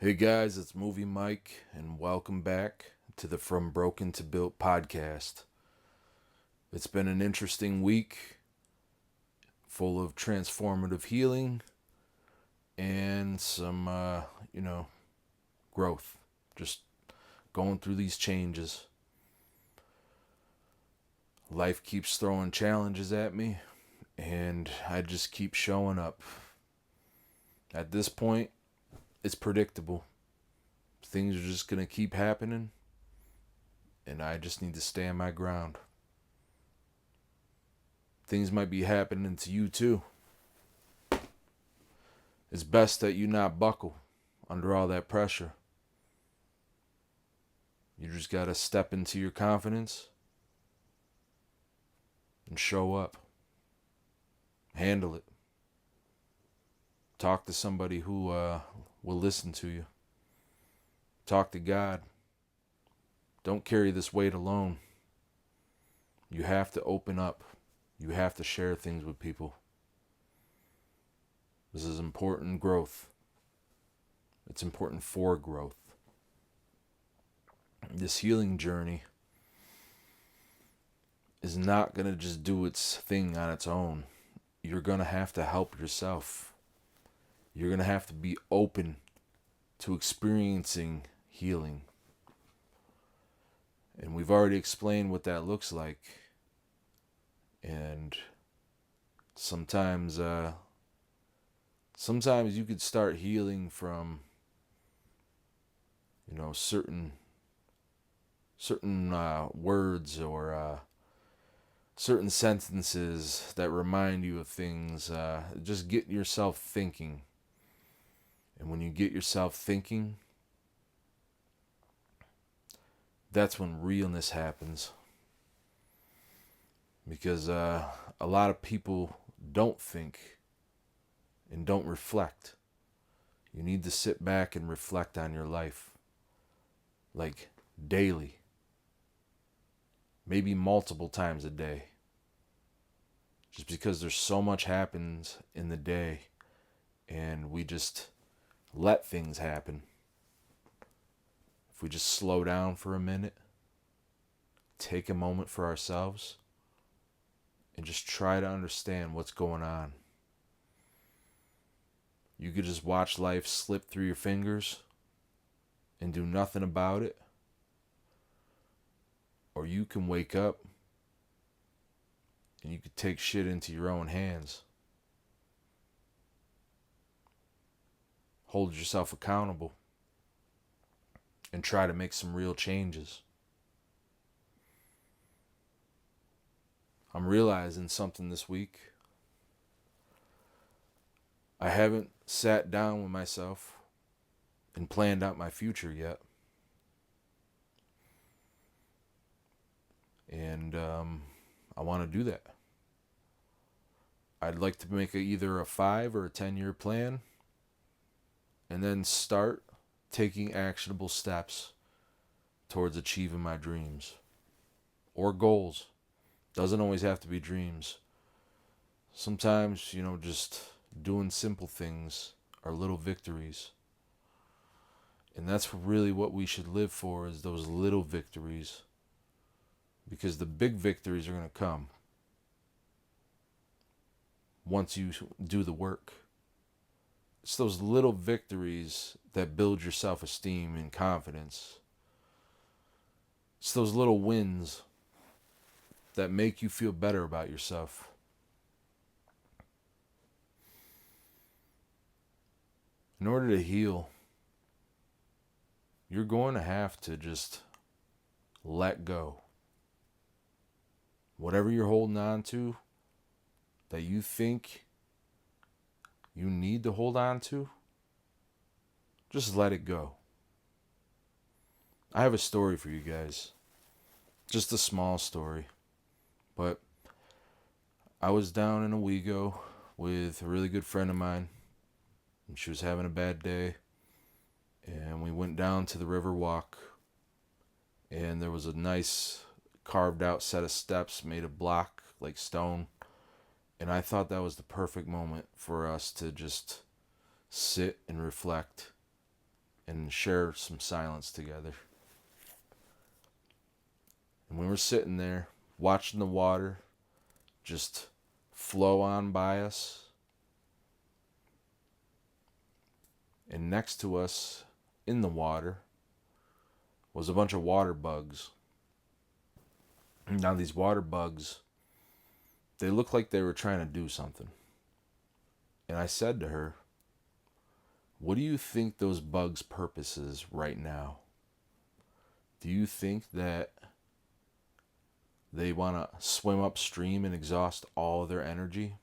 Hey guys, it's Movie Mike, and welcome back to the From Broken to Built podcast. It's been an interesting week, full of transformative healing and some, growth. Just going through these changes. Life keeps throwing challenges at me, and I just keep showing up. At this point, it's predictable. Things are just going to keep happening, and I just need to stand my ground. Things might be happening to you too. It's best that you not buckle under all that pressure. You just gotta step into your confidence and show up. Handle it. Talk to somebody who will listen to you. Talk to God. Don't carry this weight alone. You have to open up. You have to share things with people. This is important growth. It's important for growth. This healing journey is not going to just do its thing on its own. You're going to have to help yourself. You're going to have to be open to experiencing healing. And we've already explained what that looks like. And sometimes you could start healing from, certain words or certain sentences that remind you of things. Just get yourself thinking. And when you get yourself thinking, that's when realness happens. Because a lot of people don't think and don't reflect. You need to sit back and reflect on your life. Like daily. Maybe multiple times a day. Just because there's so much happens in the day and we just let things happen. If we just slow down for a minute, take a moment for ourselves, and just try to understand what's going on. You could just watch life slip through your fingers and do nothing about it. Or you can wake up and you could take shit into your own hands. Hold yourself accountable and try to make some real changes. I'm realizing something this week. I haven't sat down with myself and planned out my future yet. And I want to do that. I'd like to make either a 5 or a 10-year plan and then start taking actionable steps towards achieving my dreams or goals. Doesn't always have to be dreams. Sometimes, just doing simple things are little victories. And that's really what we should live for, is those little victories. Because the big victories are going to come once you do the work. It's those little victories that build your self-esteem and confidence. It's those little wins that make you feel better about yourself. In order to heal, you're going to have to just let go. Whatever you're holding on to that you think you need to hold on to, just let it go. I have a story for you guys. Just a small story. But I was down in Owego with a really good friend of mine. And she was having a bad day. And we went down to the river walk. And there was a nice carved out set of steps made of block, like stone. And I thought that was the perfect moment for us to just sit and reflect and share some silence together. And we were sitting there watching the water just flow on by us. And next to us in the water was a bunch of water bugs. Now these water bugs, they looked like they were trying to do something. And I said to her, what do you think those bugs' purpose is right now? Do you think that they want to swim upstream and exhaust all of their energy?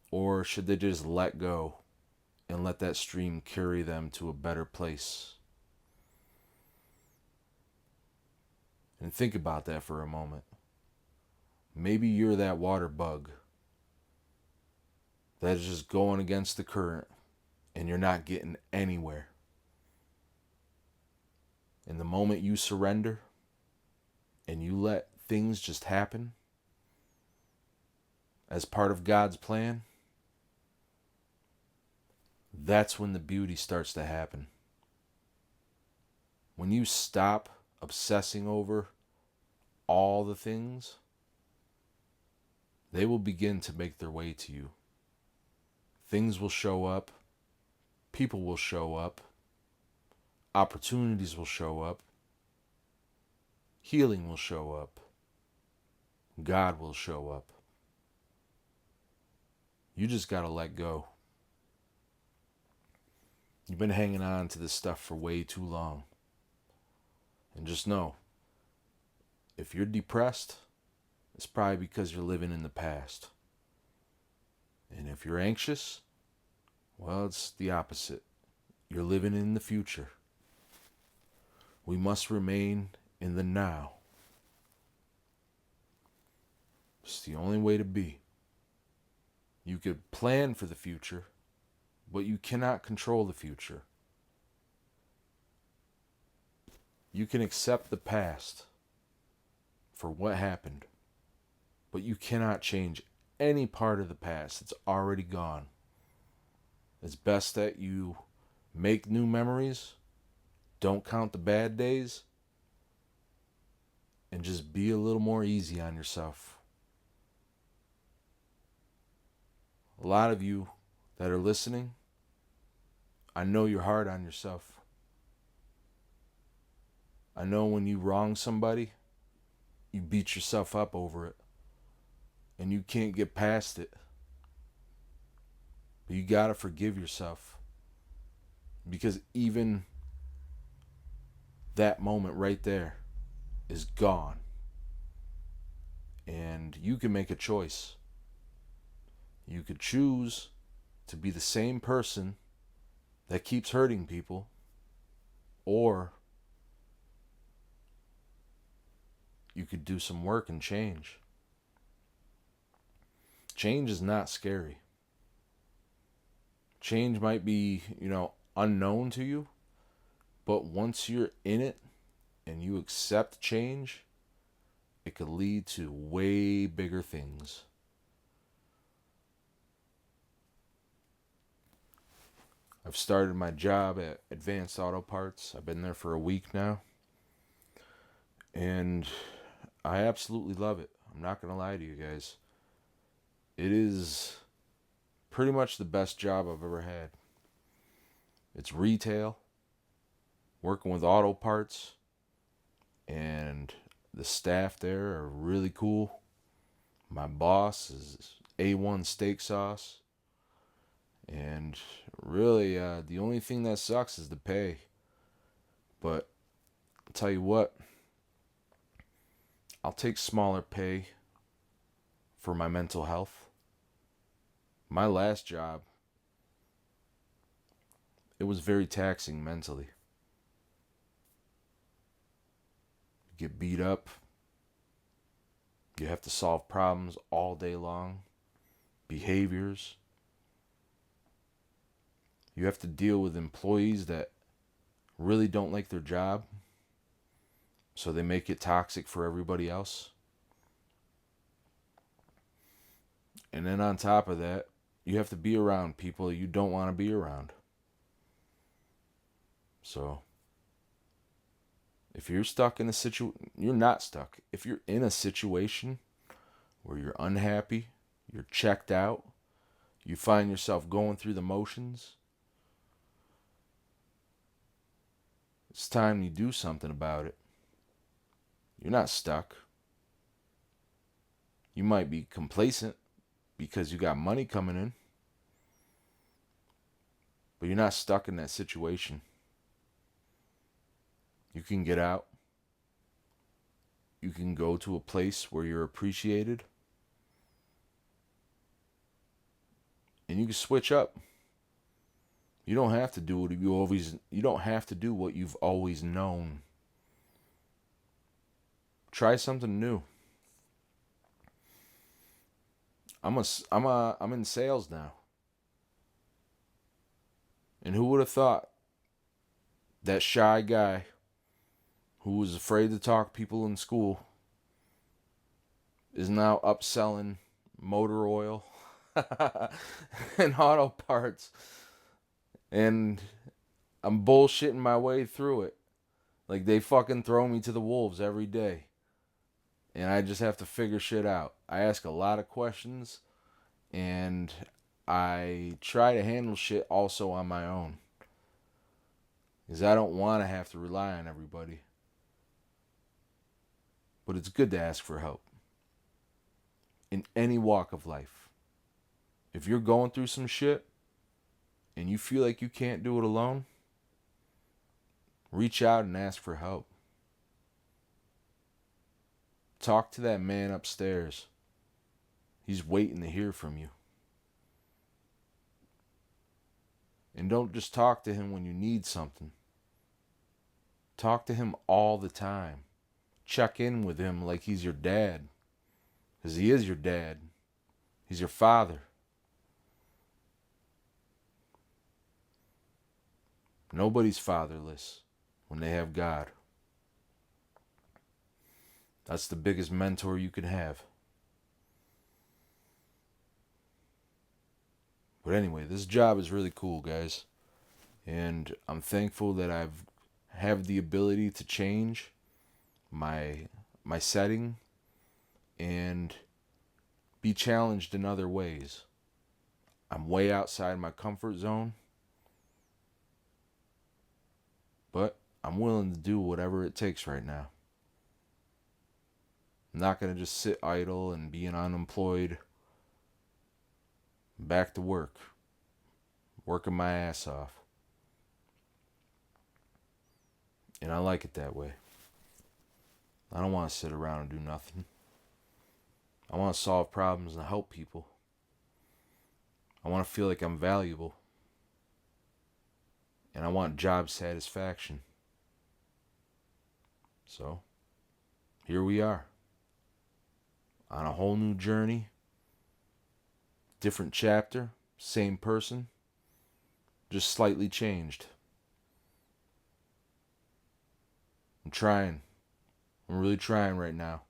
Or should they just let go and let that stream carry them to a better place? And think about that for a moment. Maybe you're that water bug that is just going against the current and you're not getting anywhere. And the moment you surrender and you let things just happen as part of God's plan, that's when the beauty starts to happen. When you stop obsessing over all the things, they will begin to make their way to you. Things will show up. People will show up. Opportunities will show up. Healing will show up. God will show up. You just gotta let go. You've been hanging on to this stuff for way too long. And just know, if you're depressed, it's probably because you're living in the past. And if you're anxious, well, it's the opposite. You're living in the future. We must remain in the now. It's the only way to be. You could plan for the future, but you cannot control the future. You can accept the past for what happened, but you cannot change any part of the past. It's already gone. It's best that you make new memories, don't count the bad days, and just be a little more easy on yourself. A lot of you that are listening, I know you're hard on yourself. I know when you wrong somebody, you beat yourself up over it. And you can't get past it. But you gotta forgive yourself. Because even that moment right there is gone. And you can make a choice. You could choose to be the same person that keeps hurting people, or you could do some work and change. Change is not scary. Change might be, unknown to you, but once you're in it and you accept change, it could lead to way bigger things. I've started my job at Advanced Auto Parts. I've been there for a week now. And I absolutely love it. I'm not going to lie to you guys. It is pretty much the best job I've ever had. It's retail, working with auto parts, and the staff there are really cool. My boss is A1 steak sauce. And really, the only thing that sucks is the pay. But I'll tell you what, I'll take smaller pay for my mental health. My last job, it was very taxing mentally. You get beat up. You have to solve problems all day long. Behaviors. You have to deal with employees that really don't like their job, so they make it toxic for everybody else. And then on top of that, you have to be around people you don't want to be around. So if you're stuck in a situation, you're not stuck. If you're in a situation where you're unhappy, you're checked out, you find yourself going through the motions, it's time you do something about it. You're not stuck. You might be complacent because you got money coming in, but you're not stuck in that situation. You can get out. You can go to a place where you're appreciated. And you can switch up. You don't have to do what you don't have to do what you've always known. Try something new. I'm in sales now. And who would have thought that shy guy who was afraid to talk to people in school is now upselling motor oil and auto parts, and I'm bullshitting my way through it. Like, they fucking throw me to the wolves every day, and I just have to figure shit out. I ask a lot of questions, and I try to handle shit also on my own, because I don't want to have to rely on everybody. But it's good to ask for help in any walk of life. If you're going through some shit and you feel like you can't do it alone, reach out and ask for help. Talk to that man upstairs. He's waiting to hear from you. And don't just talk to him when you need something. Talk to him all the time. Check in with him like he's your dad. Because he is your dad. He's your father. Nobody's fatherless when they have God. That's the biggest mentor you can have. But anyway, this job is really cool, guys. And I'm thankful that have the ability to change my setting and be challenged in other ways. I'm way outside my comfort zone, but I'm willing to do whatever it takes right now. I'm not going to just sit idle and be an unemployed. Back to work. Working my ass off. And I like it that way. I don't want to sit around and do nothing. I want to solve problems and help people. I want to feel like I'm valuable. And I want job satisfaction. So, here we are. On a whole new journey. Different chapter. Same person. Just slightly changed. I'm trying. I'm really trying right now.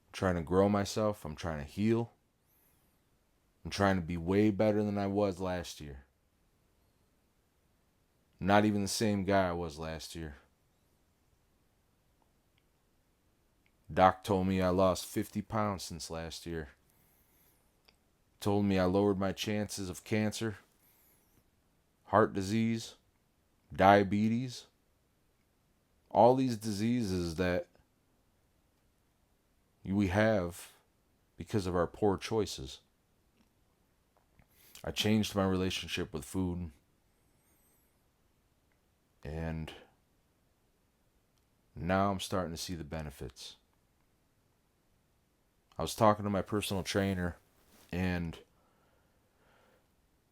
I'm trying to grow myself. I'm trying to heal. I'm trying to be way better than I was last year. Not even the same guy I was last year. Doc told me I lost 50 pounds since last year. Told me I lowered my chances of cancer, heart disease, diabetes, all these diseases that we have because of our poor choices. I changed my relationship with food, and now I'm starting to see the benefits. I was talking to my personal trainer, and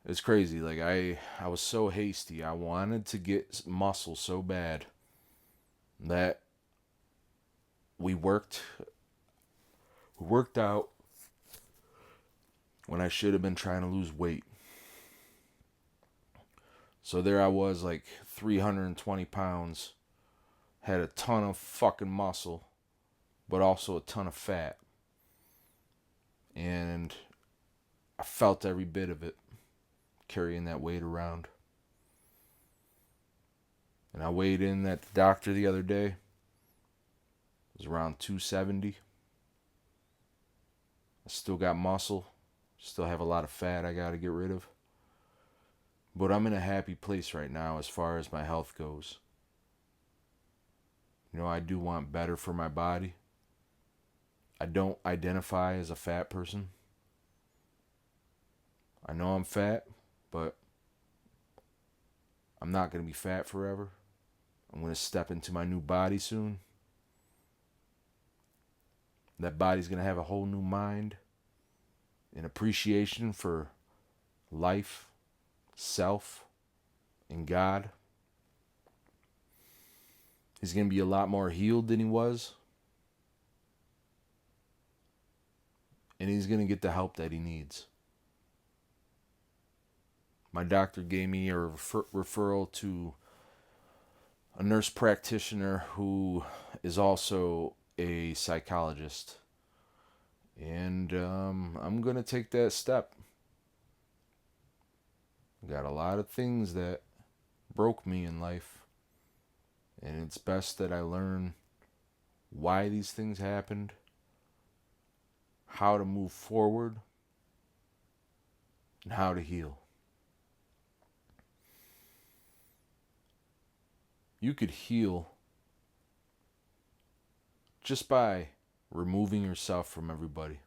it's crazy. Like, I was so hasty. I wanted to get muscle so bad that we worked out when I should have been trying to lose weight. So there I was, like 320 pounds, had a ton of fucking muscle, but also a ton of fat. And I felt every bit of it, carrying that weight around. And I weighed in at the doctor the other day. It was around 270. I still got muscle. Still have a lot of fat I got to get rid of. But I'm in a happy place right now as far as my health goes. I do want better for my body. I don't identify as a fat person. I know I'm fat, but I'm not going to be fat forever. I'm going to step into my new body soon. That body's going to have a whole new mind and appreciation for life, self, and God. He's going to be a lot more healed than he was. And he's going to get the help that he needs. My doctor gave me a referral to a nurse practitioner who is also a psychologist. And I'm going to take that step. Got a lot of things that broke me in life. And it's best that I learn why these things happened, how to move forward, and how to heal. You could heal just by removing yourself from everybody.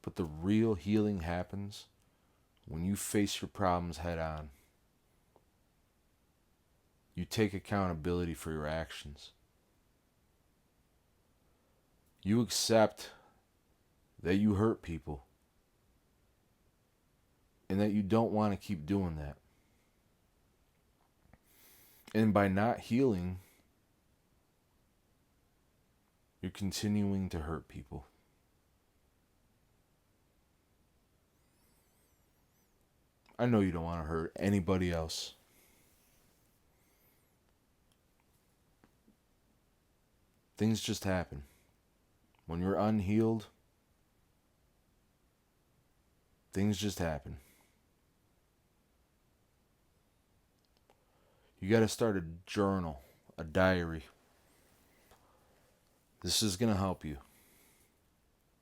But the real healing happens when you face your problems head on. You take accountability for your actions. You accept that you hurt people and that you don't want to keep doing that. And by not healing, you're continuing to hurt people. I know you don't want to hurt anybody else. Things just happen. When you're unhealed, things just happen. You got to start a journal, a diary. This is going to help you.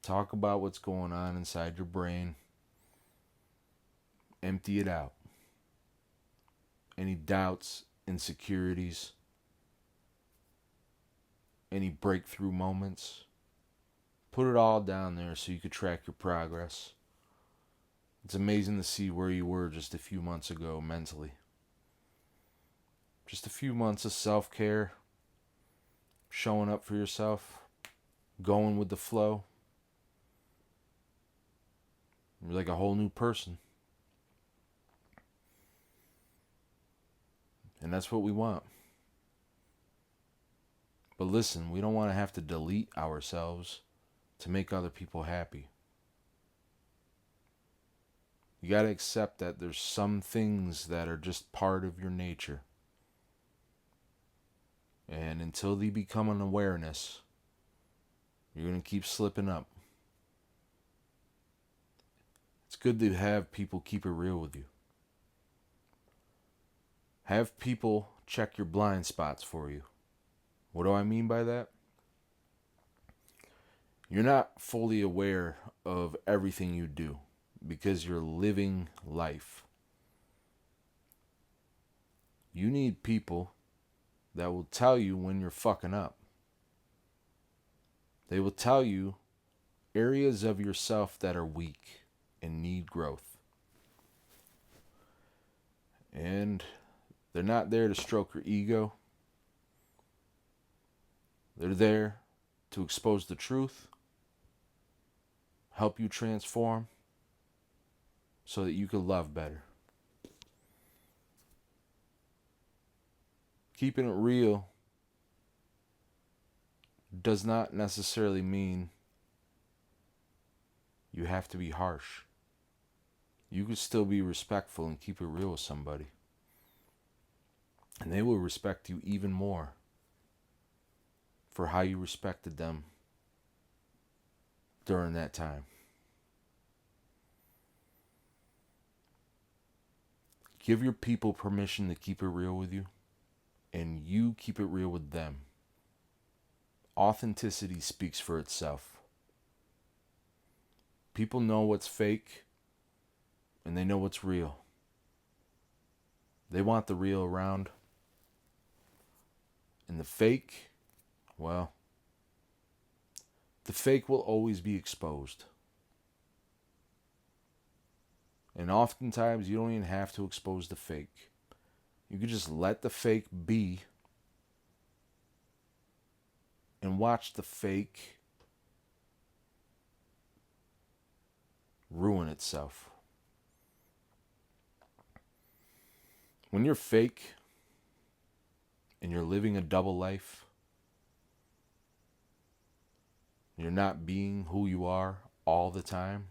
Talk about what's going on inside your brain. Empty it out. Any doubts, insecurities, any breakthrough moments. Put it all down there so you could track your progress. It's amazing to see where you were just a few months ago mentally. Just a few months of self-care, showing up for yourself, going with the flow. You're like a whole new person. And that's what we want. But listen, we don't want to have to delete ourselves to make other people happy. You got to accept that there's some things that are just part of your nature. And until they become an awareness, you're going to keep slipping up. It's good to have people keep it real with you. Have people check your blind spots for you. What do I mean by that? You're not fully aware of everything you do because you're living life. You need people that will tell you when you're fucking up. They will tell you areas of yourself that are weak and need growth. And they're not there to stroke your ego. They're there to expose the truth, help you transform so that you can love better. Keeping it real does not necessarily mean you have to be harsh. You could still be respectful and keep it real with somebody. And they will respect you even more for how you respected them during that time. Give your people permission to keep it real with you, and you keep it real with them. Authenticity speaks for itself. People know what's fake, and they know what's real. They want the real around. And the fake, well, the fake will always be exposed. And oftentimes, you don't even have to expose the fake. You can just let the fake be and watch the fake ruin itself. When you're fake and you're living a double life, you're not being who you are all the time,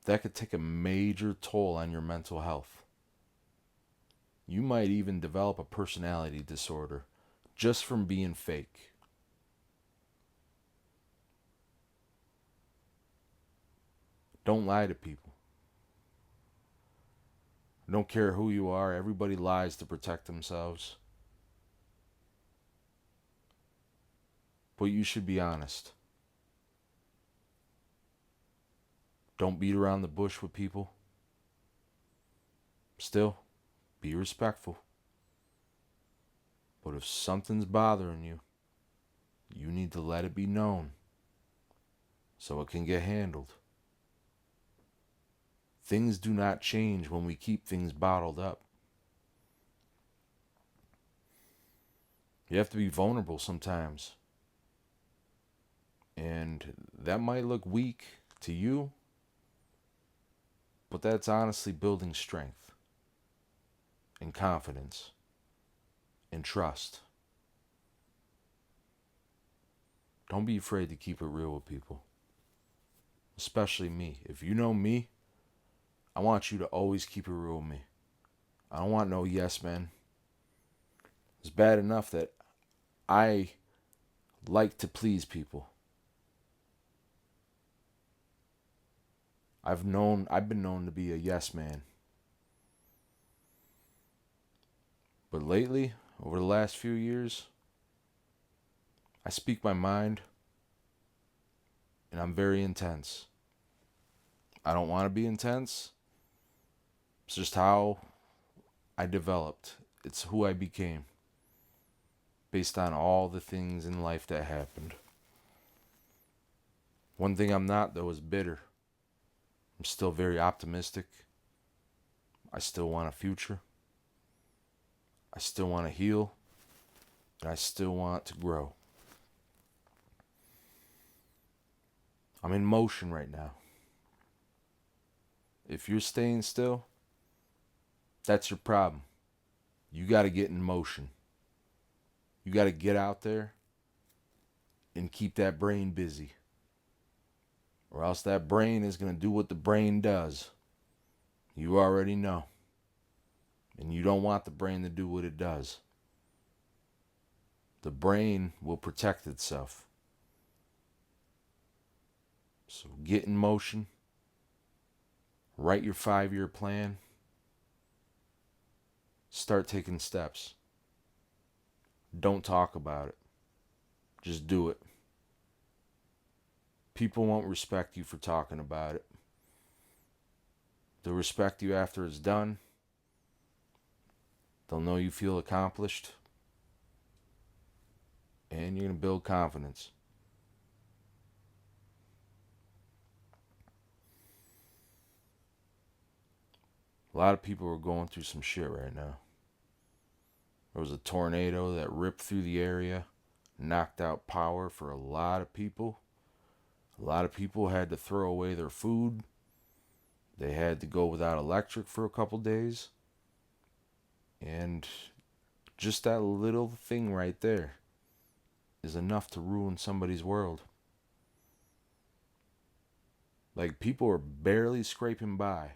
that could take a major toll on your mental health. You might even develop a personality disorder just from being fake. Don't lie to people. I don't care who you are. Everybody lies to protect themselves. But you should be honest. Don't beat around the bush with people. Still, be respectful. But if something's bothering you, you need to let it be known so it can get handled. Things do not change when we keep things bottled up. You have to be vulnerable sometimes. And that might look weak to you, but that's honestly building strength and confidence and trust. Don't be afraid to keep it real with people, especially me. If you know me, I want you to always keep it real with me. I don't want no yes men. It's bad enough that I like to please people. I've been known to be a yes man. But lately, over the last few years, I speak my mind, and I'm very intense. I don't want to be intense. It's just how I developed. It's who I became, based on all the things in life that happened. One thing I'm not, though, is bitter. I'm still very optimistic. I still want a future. I still want to heal. And I still want to grow. I'm in motion right now. If you're staying still, that's your problem. You got to get in motion. You got to get out there and keep that brain busy. Or else that brain is going to do what the brain does. You already know. And you don't want the brain to do what it does. The brain will protect itself. So get in motion. Write your 5-year plan. Start taking steps. Don't talk about it. Just do it. People won't respect you for talking about it. They'll respect you after it's done. They'll know you feel accomplished. And you're going to build confidence. A lot of people are going through some shit right now. There was a tornado that ripped through the area, knocked out power for a lot of people. A lot of people had to throw away their food. They had to go without electric for a couple days. And just that little thing right there is enough to ruin somebody's world. Like, people are barely scraping by.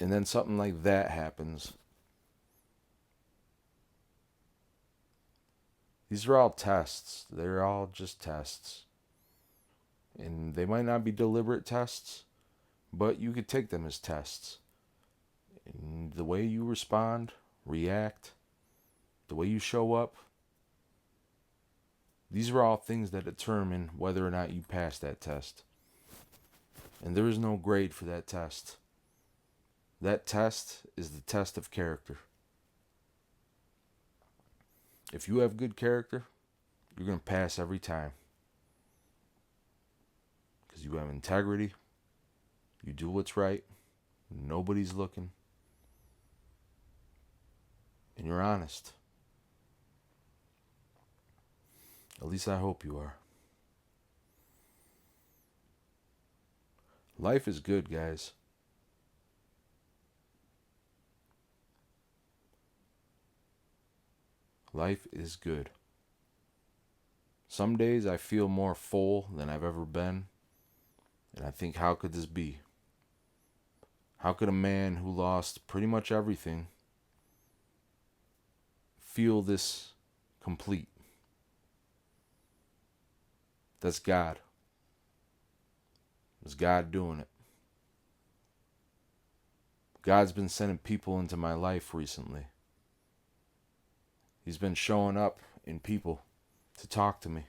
And then something like that happens. These are all tests. They're all just tests. And they might not be deliberate tests. But you could take them as tests. And the way you respond, react, the way you show up, these are all things that determine whether or not you pass that test. And there is no grade for that test. That test is the test of character. If you have good character, you're going to pass every time. Because you have integrity, you do what's right, nobody's looking, and you're honest. At least I hope you are. Life is good, guys. Life is good. Some days I feel more full than I've ever been, and I think, how could this be? How could a man who lost pretty much everything feel this complete? That's God. It's God doing it. God's been sending people into my life recently. He's been showing up in people to talk to me,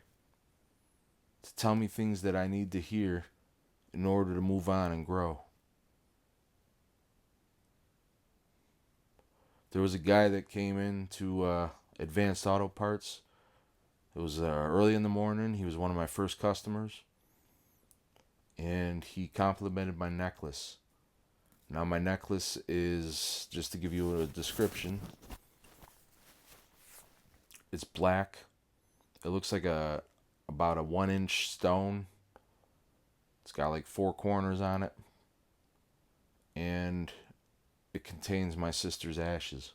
to tell me things that I need to hear in order to move on and grow. There was a guy that came into Advanced Auto Parts. It was early in the morning. He was one of my first customers. And he complimented my necklace. Now my necklace is, just to give you a description, it's black. It looks like about a 1-inch stone. It's got like 4 corners on it. And it contains my sister's ashes.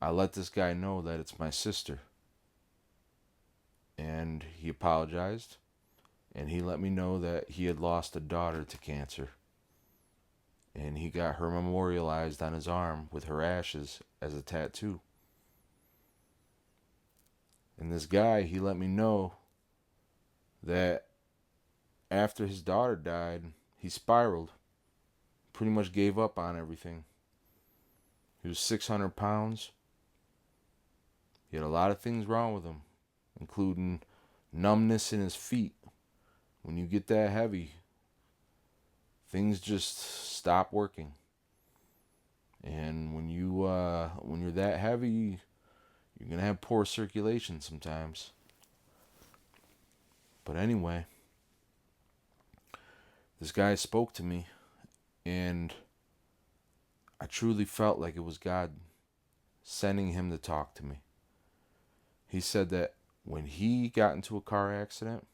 I let this guy know that it's my sister. And he apologized. And he let me know that he had lost a daughter to cancer. And he got her memorialized on his arm with her ashes as a tattoo. And this guy, he let me know that after his daughter died, he spiraled. Pretty much gave up on everything. He was 600 pounds. He had a lot of things wrong with him, including numbness in his feet. When you get that heavy, things just stop working. And when you're that heavy, you're gonna have poor circulation sometimes. But anyway, this guy spoke to me, and I truly felt like it was God sending him to talk to me. He said that when he got into a car accident,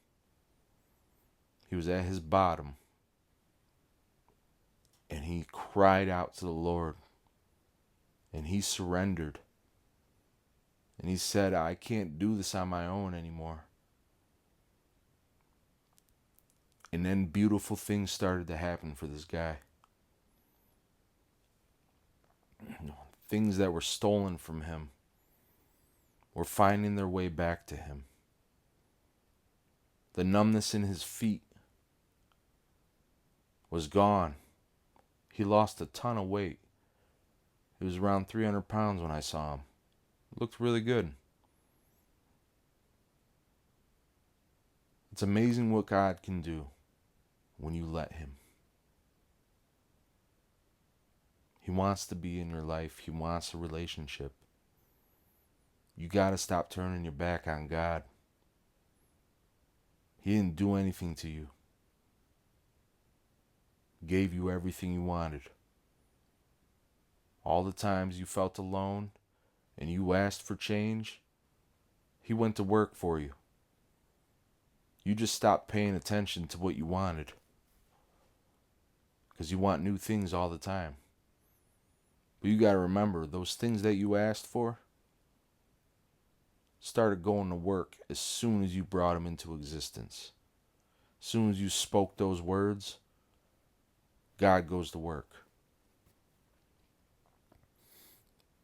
he was at his bottom, and he cried out to the Lord, and he surrendered. And he said, I can't do this on my own anymore. And then beautiful things started to happen for this guy. Things that were stolen from him were finding their way back to him. The numbness in his feet was gone. He lost a ton of weight. He was around 300 pounds when I saw him. Looked really good. It's amazing what God can do when you let him. He wants to be in your life. He wants a relationship. You got to stop turning your back on God. He didn't do anything to you. Gave you everything you wanted. All the times you felt alone and you asked for change, he went to work for you. You just stopped paying attention to what you wanted. Because you want new things all the time. But you got to remember, those things that you asked for started going to work as soon as you brought them into existence. As soon as you spoke those words, God goes to work.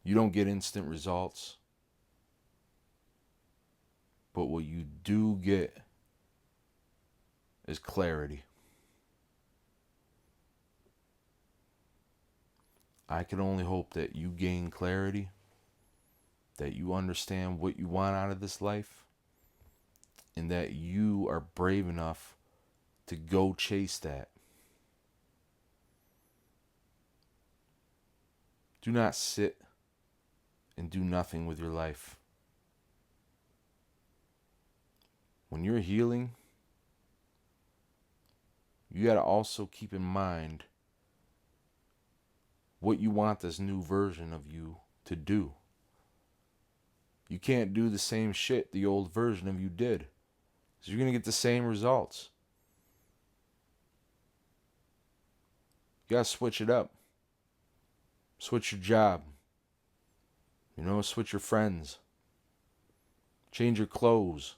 You don't get instant results. But what you do get is clarity. I can only hope that you gain clarity, that you understand what you want out of this life, and that you are brave enough to go chase that. Do not sit and do nothing with your life. When you're healing, you got to also keep in mind what you want this new version of you to do. You can't do the same shit the old version of you did. So you're going to get the same results. You got to switch it up. Switch your job. Switch your friends. Change your clothes.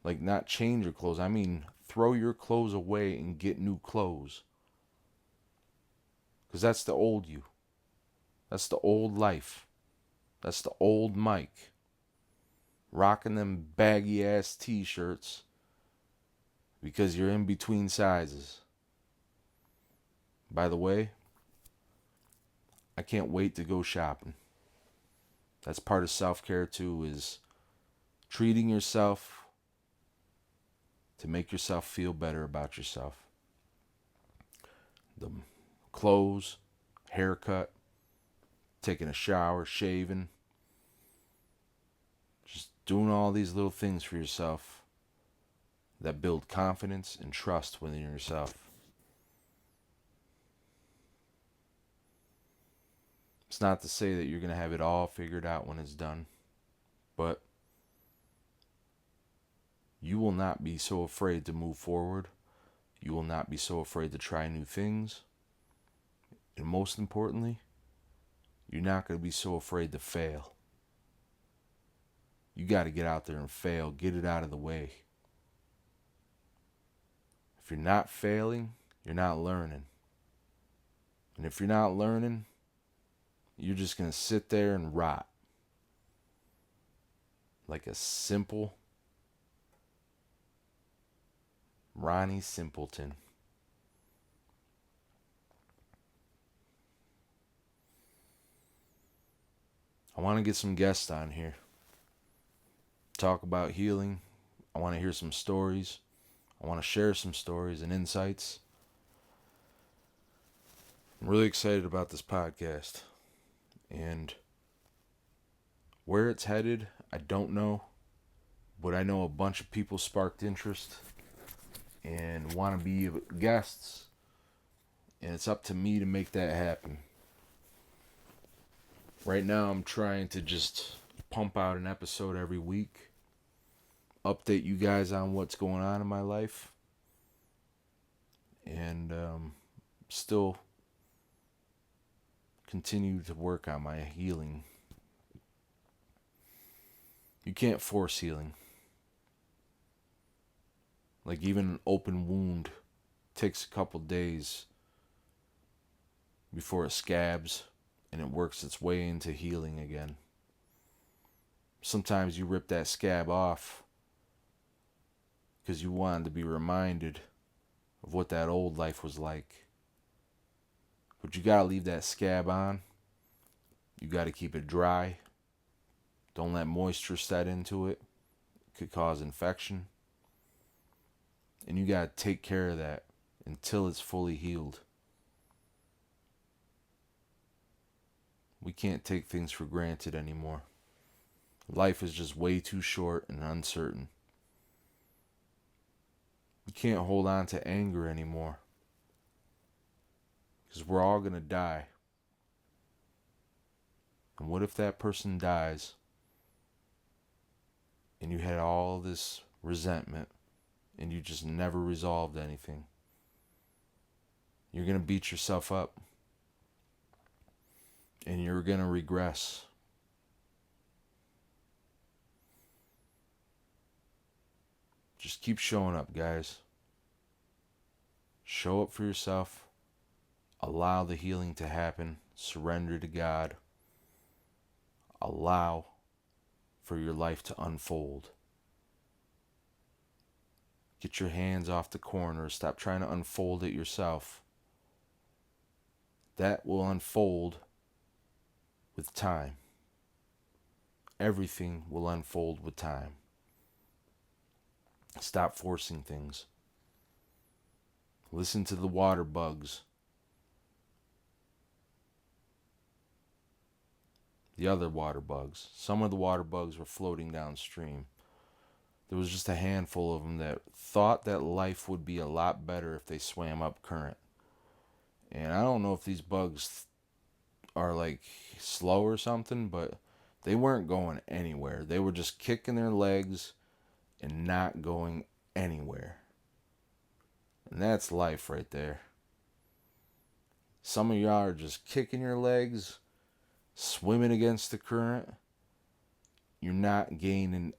Like, not change your clothes. I mean, throw your clothes away and get new clothes. Because that's the old you. That's the old life. That's the old Mike. Rocking them baggy ass t-shirts because you're in between sizes. By the way, I can't wait to go shopping. That's part of self-care too, is treating yourself to make yourself feel better about yourself. The clothes, haircut, taking a shower, shaving, just doing all these little things for yourself that build confidence and trust within yourself. It's not to say that you're going to have it all figured out when it's done, but you will not be so afraid to move forward. You will not be so afraid to try new things. And most importantly, you're not going to be so afraid to fail. You got to get out there and fail. Get it out of the way. If you're not failing, you're not learning. And if you're not learning, you're just going to sit there and rot. Like a simple Ronnie Simpleton. I want to get some guests on here. Talk about healing. I want to hear some stories. I want to share some stories and insights. I'm really excited about this podcast. And where it's headed, I don't know. But I know a bunch of people sparked interest and want to be guests. And it's up to me to make that happen. Right now, I'm trying to just pump out an episode every week. Update you guys on what's going on in my life. And still continue to work on my healing. You can't force healing. Like, even an open wound takes a couple days before it scabs and it works its way into healing again. Sometimes you rip that scab off because you wanted to be reminded of what that old life was like. But you gotta leave that scab on. You gotta keep it dry. Don't let moisture set into it. It could cause infection. And you gotta take care of that until it's fully healed. We can't take things for granted anymore. Life is just way too short and uncertain. We can't hold on to anger anymore. Because we're all going to die. And what if that person dies and you had all this resentment and you just never resolved anything? You're going to beat yourself up. And you're going to regress. Just keep showing up, guys. Show up for yourself. Allow the healing to happen. Surrender to God. Allow for your life to unfold. Get your hands off the corners. Stop trying to unfold it yourself. that will unfold with time. Everything will unfold with time. Stop forcing things. Listen to the water bugs. The other water bugs. Some of the water bugs were floating downstream. There was just a handful of them that thought that life would be a lot better if they swam up current. And I don't know if these bugs are like slow or something, but they weren't going anywhere. They were just kicking their legs and not going anywhere. And that's life right there. Some of y'all are just kicking your legs, swimming against the current. You're not gaining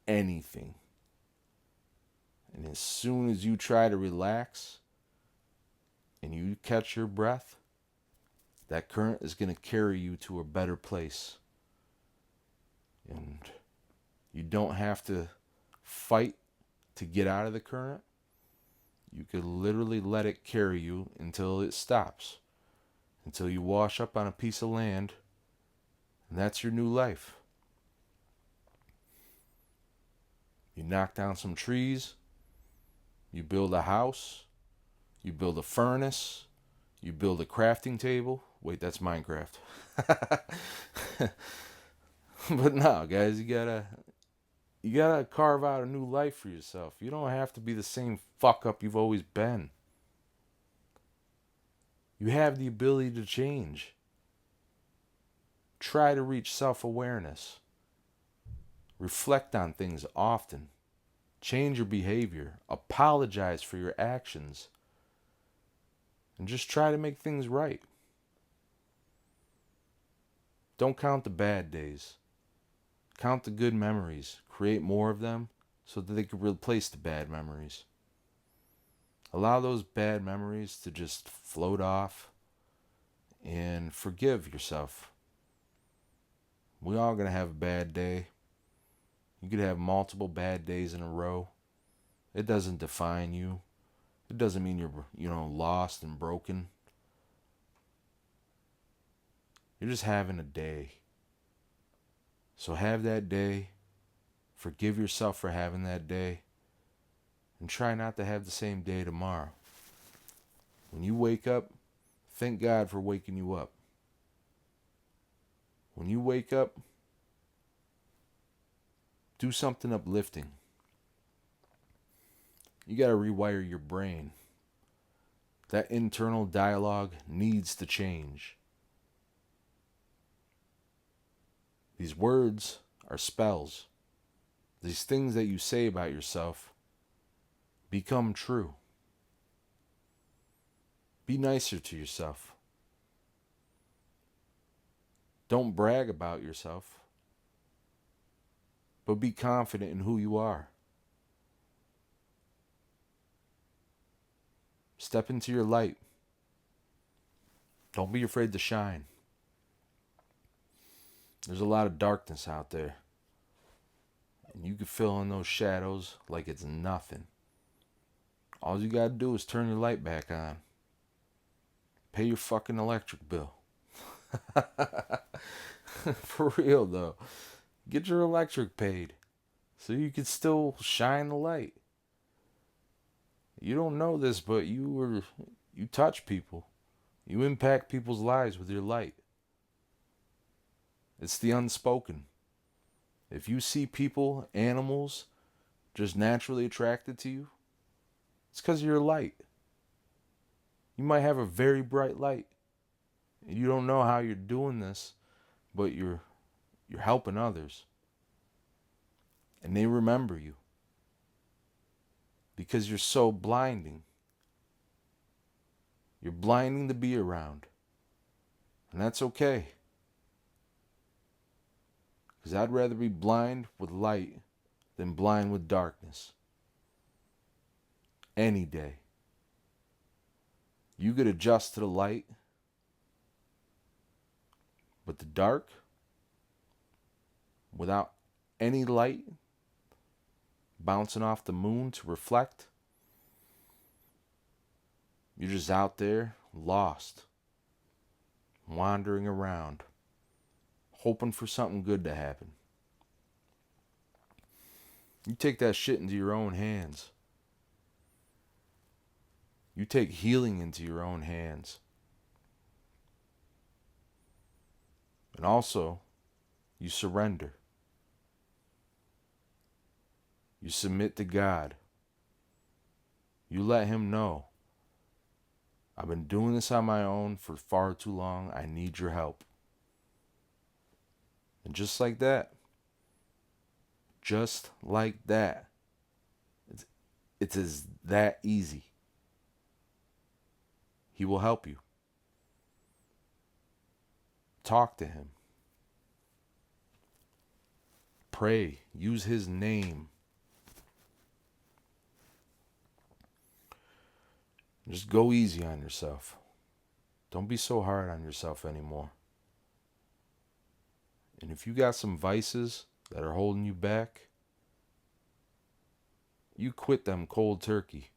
anything. And as soon as you try to relax and you catch your breath, that current is going to carry you to a better place. And you don't have to fight to get out of the current. You could literally let it carry you until it stops. Until you wash up on a piece of land. And that's your new life. You knock down some trees. You build a house. You build a furnace. You build a crafting table. Wait, that's Minecraft. But no, guys, you gotta carve out a new life for yourself. You don't have to be the same fuck up you've always been. You have the ability to change. Try to reach self-awareness. Reflect on things often. Change your behavior. Apologize for your actions. And just try to make things right. Don't count the bad days. Count the good memories. Create more of them so that they can replace the bad memories. Allow those bad memories to just float off and forgive yourself. We're all going to have a bad day. You could have multiple bad days in a row. It doesn't define you. It doesn't mean you're, lost and broken. You're just having a day. So have that day. Forgive yourself for having that day. And try not to have the same day tomorrow. When you wake up, thank God for waking you up. When you wake up, do something uplifting. You got to rewire your brain. That internal dialogue needs to change. These words are spells. These things that you say about yourself become true. Be nicer to yourself. Don't brag about yourself, but be confident in who you are. Step into your light. Don't be afraid to shine. There's a lot of darkness out there. And you can fill in those shadows like it's nothing. All you gotta do is turn your light back on. Pay your fucking electric bill. For real though. Get your electric paid so you can still shine the light. You don't know this, but you touch people. You impact people's lives with your light. It's the unspoken. If you see people, animals, just naturally attracted to you, it's because of your light. You might have a very bright light. And you don't know how you're doing this, but you're helping others. And they remember you. Because you're so blinding. You're blinding to be around. And that's okay. Because I'd rather be blind with light than blind with darkness. Any day. You could adjust to the light. But the dark, without any light bouncing off the moon to reflect, you're just out there lost. wandering around, hoping for something good to happen. You take that shit into your own hands. You take healing into your own hands. And also, you surrender. You submit to God. You let Him know, I've been doing this on my own for far too long. I need your help. And just like that, it's as that easy. He will help you. Talk to Him. Pray. Use His name. Just go easy on yourself. Don't be so hard on yourself anymore. And if you got some vices that are holding you back, you quit them cold turkey.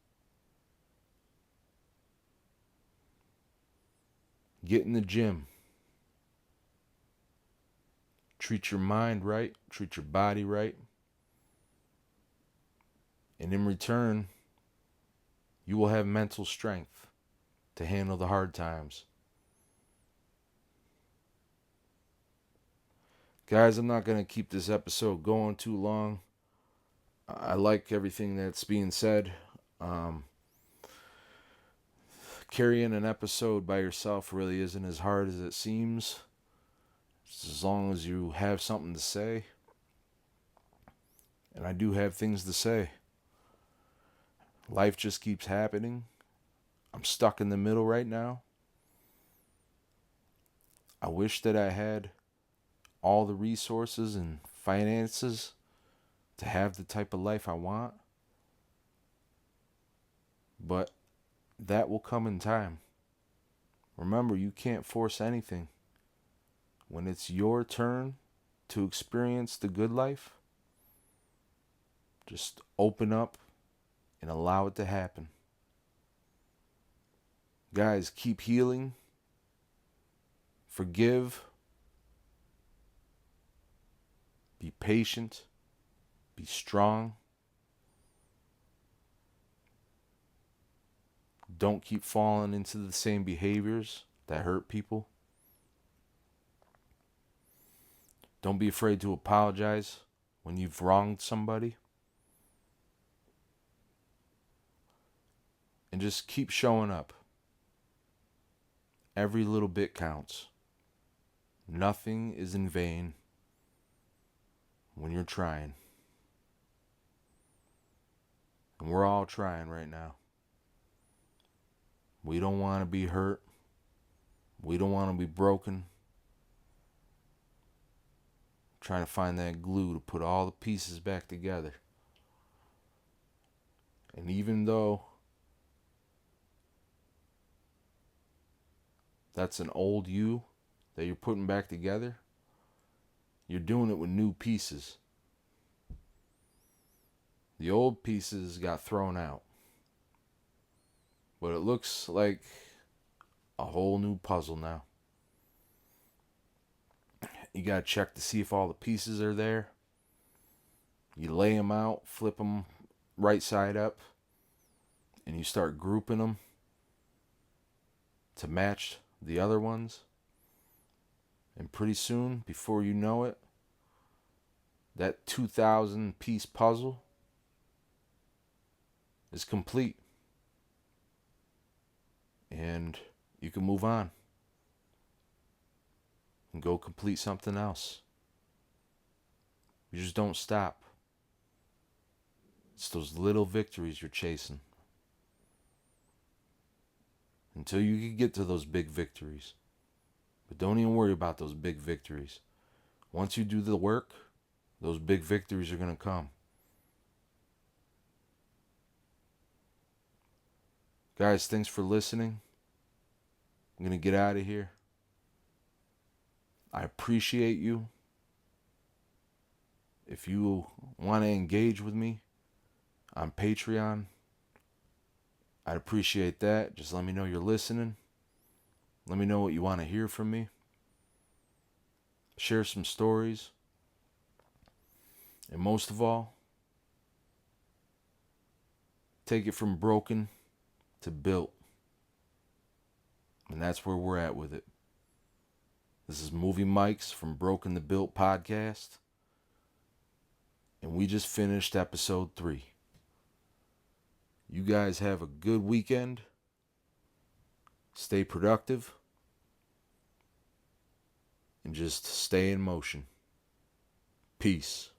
Get in the gym. Treat your mind right. Treat your body right. And in return, you will have mental strength to handle the hard times. Guys, I'm not going to keep this episode going too long. I like everything that's being said. Carrying an episode by yourself really isn't as hard as it seems. Just as long as you have something to say. And I do have things to say. Life just keeps happening. I'm stuck in the middle right now. I wish that I had all the resources and finances to have the type of life I want. But that will come in time. Remember, you can't force anything. When it's your turn to experience the good life, just open up and allow it to happen. Guys, keep healing. Forgive. Be patient. Be strong. Don't keep falling into the same behaviors that hurt people. Don't be afraid to apologize when you've wronged somebody. And just keep showing up. Every little bit counts. Nothing is in vain when you're trying. And we're all trying right now. We don't want to be hurt. We don't want to be broken. Trying to find that glue to put all the pieces back together. And even though that's an old you that you're putting back together, you're doing it with new pieces. The old pieces got thrown out. But it looks like a whole new puzzle now. You gotta check to see if all the pieces are there. You lay them out, flip them right side up, and you start grouping them to match the other ones. And pretty soon, before you know it, that 2,000 piece puzzle is complete. And you can move on and go complete something else. You just don't stop. It's those little victories you're chasing. Until you can get to those big victories. But don't even worry about those big victories. Once you do the work, those big victories are going to come. Guys, thanks for listening. I'm going to get out of here. I appreciate you. If you want to engage with me on Patreon, I'd appreciate that. Just let me know you're listening. Let me know what you want to hear from me. Share some stories. And most of all, take it from broken to built. And that's where we're at with it. This is Movie Mics from Broken to Built podcast. And we just finished episode 3. You guys have a good weekend. Stay productive. And just stay in motion. Peace.